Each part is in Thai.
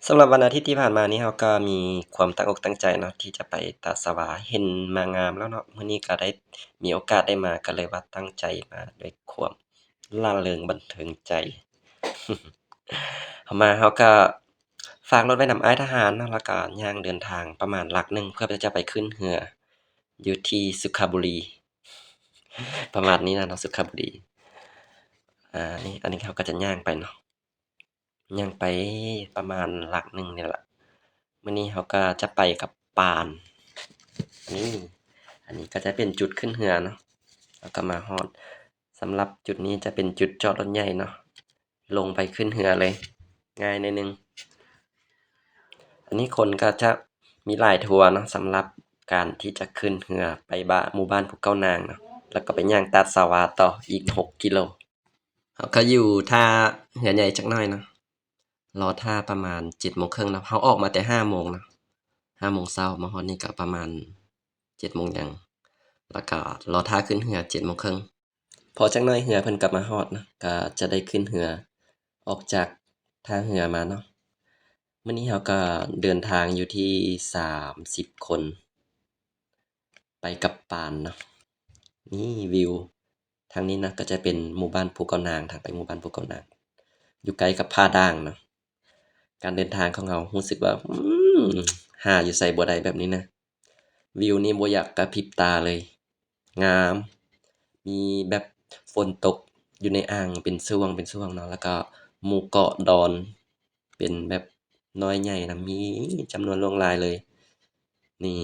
สำหรับวันอาทิตย์ที่ผ่านมานี้เราก็มีความตั้งอกตั้งใจเนาะที่จะไปตาดสวาเห็นมางามแล้วเนาะมื้อนี้ก็ได้มีโอกาสได้มาก็เลยว่าตั้งใจมาด้วยความร่าเริงบันเทิงใจเอามาเราก็ฝากรถไว้นำอ้ายทหารเนาะแล้วก็ย่างเดินทางประมาณลักหนึ่งเพื่อที่จะไปขึ้นเรืออยู่ที่สุขบุรีประมาณนี้นะเนาะสุขบุรีอันนี้เขาก็จะย่างไปเนาะ ยังไปประมาณหลักหนึ่งเนี่ยแหละมื้อนี้เขาก็จะไปกับปานนี่อันนี้ก็จะเป็นจุดขึ้นเรือเนาะแล้วก็มาฮอดสำหรับจุดนี้จะเป็นจุดจอดรถใหญ่เนาะลงไปขึ้นเรือเลยง่ายนิดนึงอันนี้คนก็จะมีหลายทัวร์เนาะสำหรับการที่จะขึ้นเรือไปหมู่บ้านภูเก้านางเนาะแล้วก็ไปย่างตาดสาวาต่ออีก6กิโลเขาก็อยู่ท่าเรือใหญ่จักหน่อยเนาะ รอท่าประมาณ7:30เนาะเราออกมาแต่5 โมงเนาะ5 โมงเช้ามาฮอดนี่ก็ประมาณ7 โมงหยังแล้วก็รอท่าขึ้นเรือ7:30พอจักหน่อยเรือเพิ่นก็มาฮอดเนาะก็จะได้ขึ้นเรือออกจากท่าเรือมาเนาะมื้อนี้เราก็เดินทางอยู่ที่30คนไปกับปานเนาะนี่วิวทางนี้นะก็จะเป็นหมู่บ้านภูเก้านางทางไปหมู่บ้านภูเก้านางอยู่ใกล้กับผาด่างเนาะ การเดินทางของเรารู้สึกว่าหาอยู่ไสบ่ได้แบบนี้นะวิวนี่บ่อยากกระพริบตาเลยงามมีแบบฝนตกอยู่ในอ่างเป็นช่วงเป็นช่วงเนาะแล้วก็หมู่เกาะดอนเป็นแบบน้อยใหญ่นะมีจำนวนหลวงหลายเลยนี่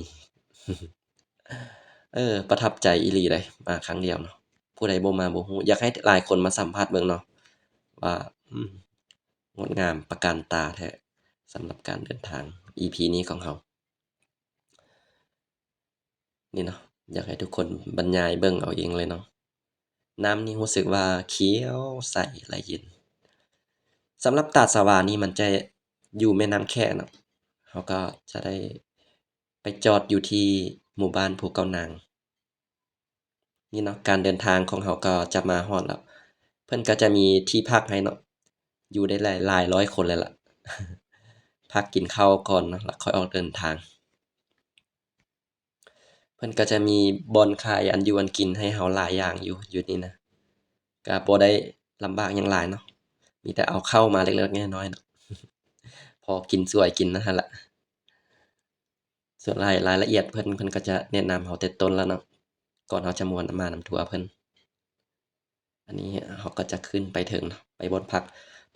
ประทับใจอีหลีเลยมาครั้งเดียวเนาะผู้ใดบ่มาบ่ฮู้อยากให้หลายคนมาสัมผัสเบิ่งเนาะว่างดงามประการตาแท้สำหรับการเดินทาง EP นี้ของเรานี่เนาะอยากให้ทุกคนบรรยายเบิ่งเอาเองเลยเนาะน้ำนี่รู้สึกว่าเขียวใสไหลเย็นสำหรับตาดสวานี่มันจะอยู่แม่น้ำแควเนาะเราก็จะได้ไปจอดอยู่ที่หมู่บ้านภูเก้านางนี่เนาะการเดินทางของเราก็จะมาฮอดแล้วเพิ่นก็จะมีที่พักให้เนาะอยู่ได้หลายร้อยคนเลยล่ะพักกินข้าวก่อนเนาะแล้วค่อยออกเดินทาง เพิ่นก็จะมีบ่อนขายอันอยู่อันกินให้เราหลายอย่างอยู่นี่นะก็บ่ได้ลำบากหยังหลายเนาะมีแต่เอาเข้ามาเล็กๆน้อยๆเนาะพอกินสวยกินนั่นหั่นล่ะส่วนรายละเอียดเพิ่นก็จะแนะนำเราแต่ต้นแล้วเนาะก่อนเราจะม่วนมานำทัวร์เพิ่นอันนี้เราก็จะขึ้นไปเทิงเนาะไปบ่อนพัก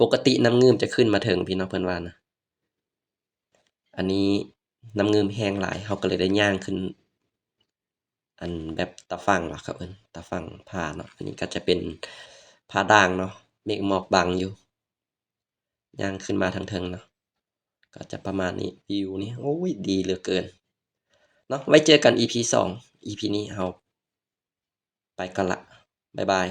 ปกติน้ำงืมจะขึ้นมาเทิงพี่เนาะเพิ่นว่านะอันนี้น้ำงืมแห้งหลายเราก็เลยได้ย่างขึ้น อันแบบตาฝั่งล่ะครับเอิ้นตาฝั่งผาเนาะอันนี้ก็จะเป็นผาด่างเนาะเมฆหมอกบังอยู่ย่างขึ้นมาทางเทิงเนาะก็จะประมาณนี้วิวนี่โอ้ยดีเหลือเกินเนาะไว้เจอกัน EP 2 EP นี้เราไปก่อนละบ๊ายบาย